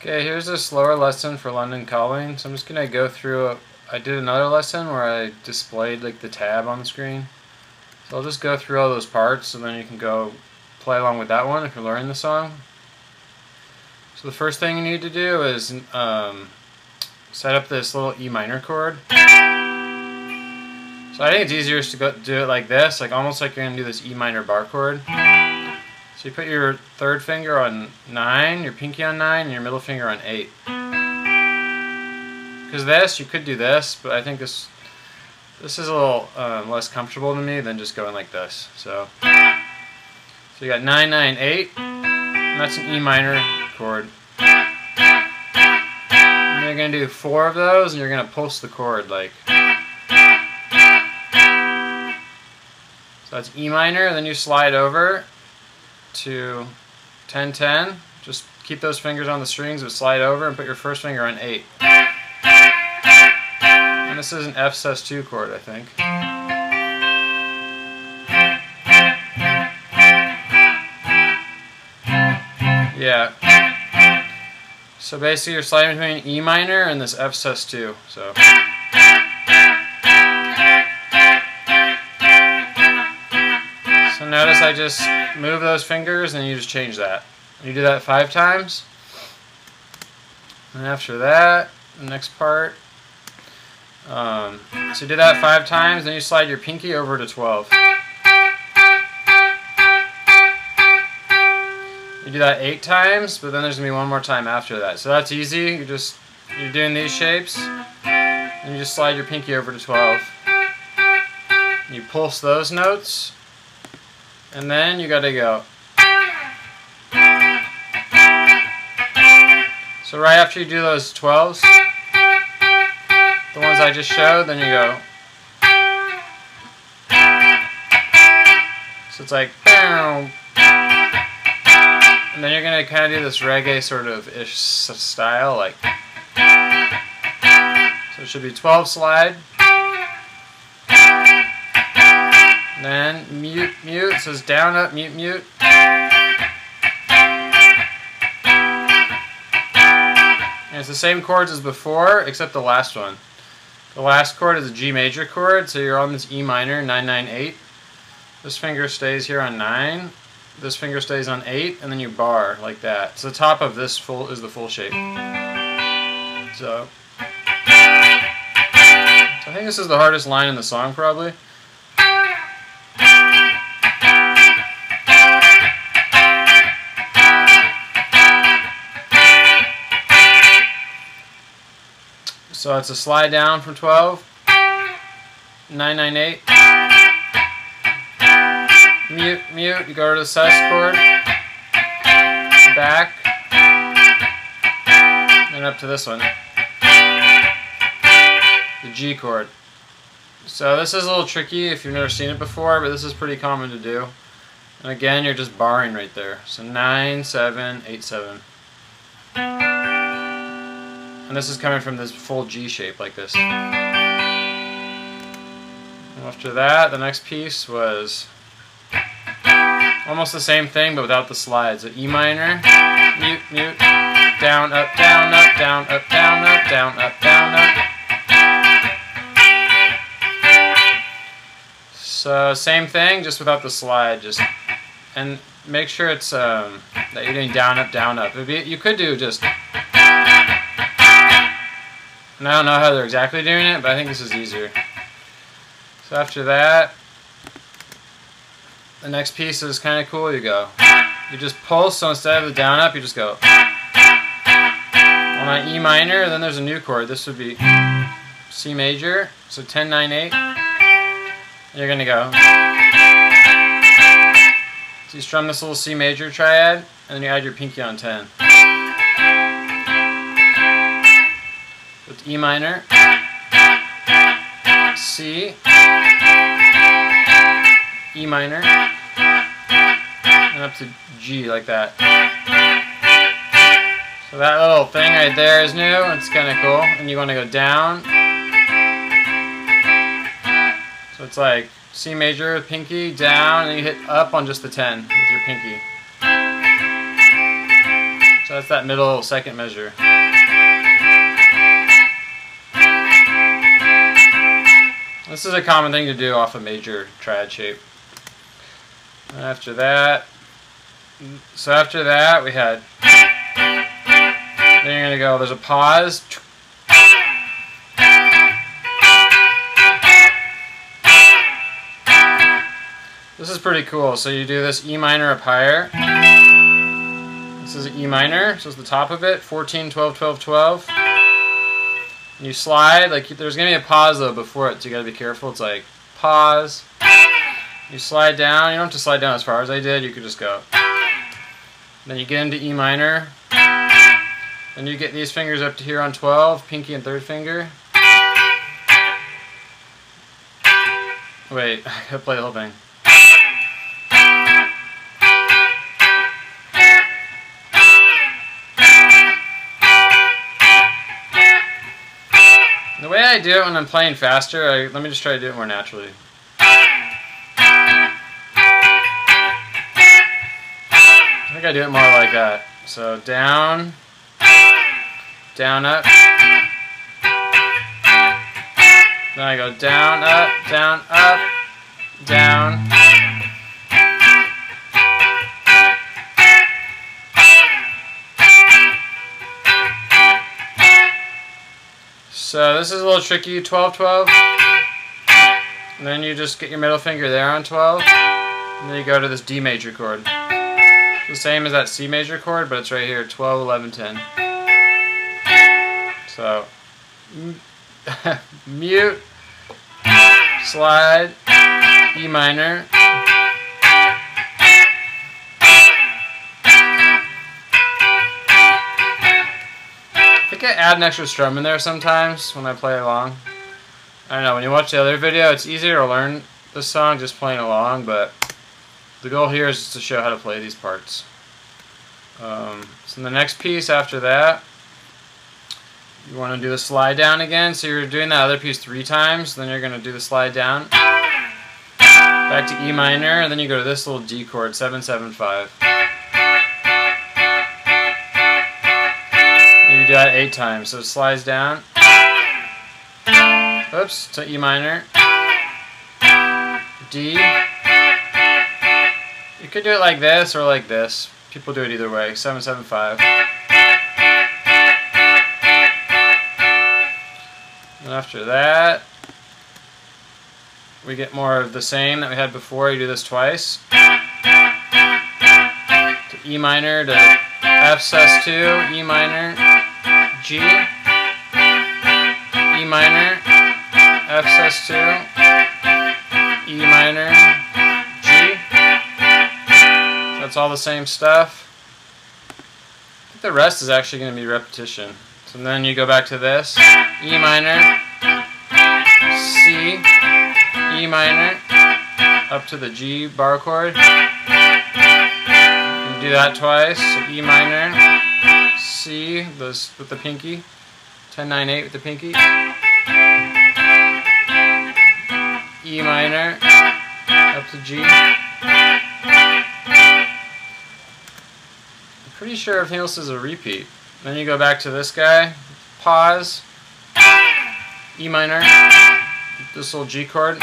Okay, here's a slower lesson for London Calling. So I'm just going to go through, I did another lesson where I displayed like the tab on the screen. So I'll just go through all those parts and then you can go play along with that one if you're learning the song. So the first thing you need to do is set up this little E minor chord. So I think it's easier to go do it like this, like almost like you're going to do this E minor bar chord. So you put your third finger on 9, your pinky on 9, and your middle finger on 8. Because this, you could do this, but I think this is a little less comfortable to me than just going like this. So you got 9, 9, 8, and that's an E minor chord. And you're going to do 4 of those, and you're going to pulse the chord like. So that's E minor, and then you slide over to 10, 10. Just keep those fingers on the strings, but slide over and put your first finger on 8. And this is an F sus2 chord, I think. Yeah. So basically you're sliding between E minor and this F sus2. So notice I just move those fingers and you just change that. You do that 5 times. And after that, the next part. So you do that 5 times, then you slide your pinky over to 12. You do that 8 times, but then there's going to be one more time after that. So that's easy. You're doing these shapes, and you just slide your pinky over to 12. You pulse those notes. And then you gotta go. So right after you do those 12s, the ones I just showed, then you go. So it's like, and then you're gonna kind of do this reggae sort of ish style, like. So it should be 12 slide. Then mute, mute, so it's down, up, mute, mute. And it's the same chords as before, except the last one. The last chord is a G major chord, so you're on this E minor, 9, 9, 8. This finger stays here on 9, this finger stays on 8, and then you bar like that. So the top of this is the full shape. So I think this is the hardest line in the song, probably. So it's a slide down from 12, 9, 9, 8, mute, mute, you go to the sus chord, back, and up to this one, the G chord. So this is a little tricky if you've never seen it before, but this is pretty common to do. And again, you're just barring right there. So 9, 7, 8, 7. And this is coming from this full G shape like this. And after that, the next piece was almost the same thing but without the slides. So E minor, mute, mute, down, up, down, up, down, up, down, up, down, up, down, up. So same thing, just without the slide. And make sure it's that you're doing down, up, down, up. You could do just. And I don't know how they're exactly doing it, but I think this is easier. So after that, the next piece is kind of cool. You just pulse, so instead of the down up, you just go. On my E minor, then there's a new chord. This would be C major, so 10, 9, 8. And you're going to go. So you strum this little C major triad, and then you add your pinky on 10. With E minor, C, E minor, and up to G like that. So that little thing right there is new, it's kind of cool, and you want to go down. So it's like C major with pinky, down, and you hit up on just the 10 with your pinky. So that's that middle second measure. This is a common thing to do off a major triad shape. And after that, so after that we had, then you're going to go, there's a pause. This is pretty cool. So you do this E minor up higher. This is E minor, so it's the top of it, 14, 12, 12, 12. And you slide, like there's going to be a pause though before it, so you got to be careful. It's like pause. You slide down, you don't have to slide down as far as I did, you could just go. Then you get into E minor. Then you get these fingers up to here on 12, pinky and third finger. Wait, I gotta play the whole thing. The way I do it when I'm playing faster, let me just try to do it more naturally. I think I do it more like that. So down, down, up. Then I go down, up, down, up, down. So this is a little tricky, 12, 12. And then you just get your middle finger there on 12. And then you go to this D major chord. It's the same as that C major chord, but it's right here, 12, 11, 10. So, mute, slide, E minor. I think I add an extra strum in there sometimes when I play along. I don't know, when you watch the other video, it's easier to learn this song just playing along, but the goal here is just to show how to play these parts. So the next piece after that, you want to do the slide down again. So you're doing that other piece 3 times, then you're going to do the slide down. Back to E minor, and then you go to this little D chord, 7, 7, 5. You do that 8 times, so it slides down. Oops, to E minor. D. You could do it like this or like this. People do it either way, 7, 7, 5. And after that, we get more of the same that we had before. You do this twice. To E minor, to F sus2, E minor, G, E minor, F sus2, E minor, G. So that's all the same stuff. I think the rest is actually going to be repetition. So then you go back to this, E minor, C, E minor, up to the G bar chord. You do that twice, so E minor, C, this with the pinky, 10, 9, 8 with the pinky, E minor, up to G. I'm pretty sure everything else is a repeat. Then you go back to this guy, pause, E minor, this little G chord.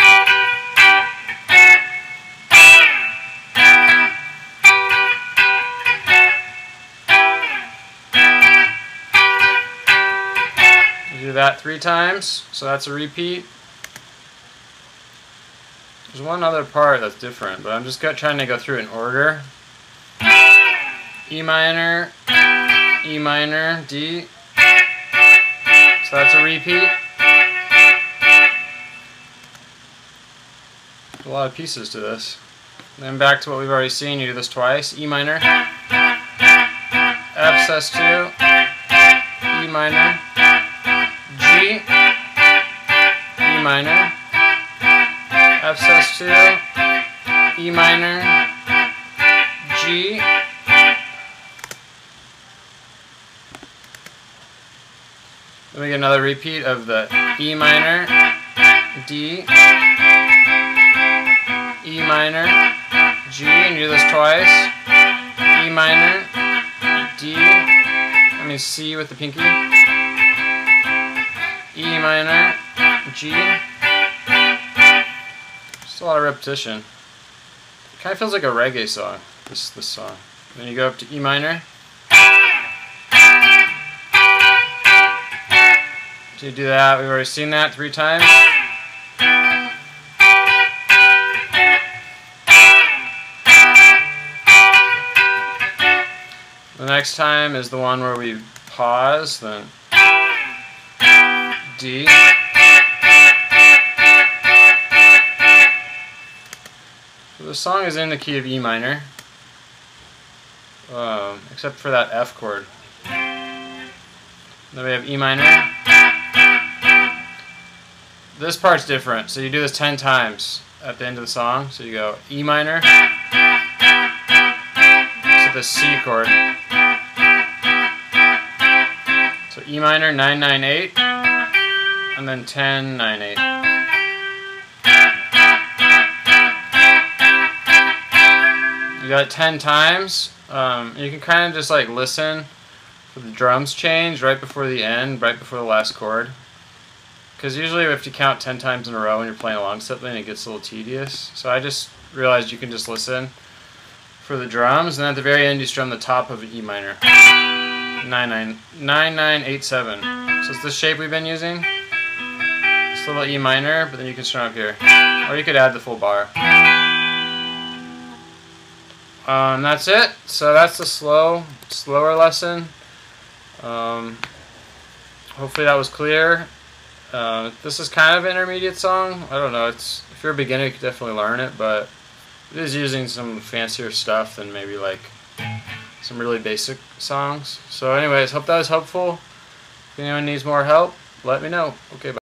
You do that 3 times, so that's a repeat. There's one other part that's different, but I'm just trying to go through it in order. E minor, E minor, D. So that's a repeat. A lot of pieces to this. Then back to what we've already seen, you do this twice. E minor, F sus2, E minor, G, E minor, F sus2, E minor, G. Then we get another repeat of the E minor, D, E minor, G, and you do this twice. E minor, D, means C with the pinky. E minor, G. Just a lot of repetition. It kind of feels like a reggae song, this song. Then you go up to E minor. So you do that, we've already seen that 3 times. The next time is the one where we pause, then D. So the song is in the key of E minor, except for that F chord. Then we have E minor. This part's different, so you do this 10 times at the end of the song. So you go E minor to the C chord. So E minor 9-9-8, and then 10-9-8. You got it 10 times. You can kind of just like listen for the drums change right before the end, right before the last chord. Because usually if you count 10 times in a row when you're playing along something, it gets a little tedious. So I just realized you can just listen for the drums, and at the very end you strum the top of E minor. 9-9-8-7. So it's the shape we've been using. It's a little E minor, but then you can strum up here. Or you could add the full bar. That's it. So that's the slower lesson. Hopefully that was clear. This is kind of an intermediate song. I don't know. If you're a beginner, you could definitely learn it, but it is using some fancier stuff than maybe like some really basic songs. So anyways, hope that was helpful. If anyone needs more help, let me know. Okay, bye.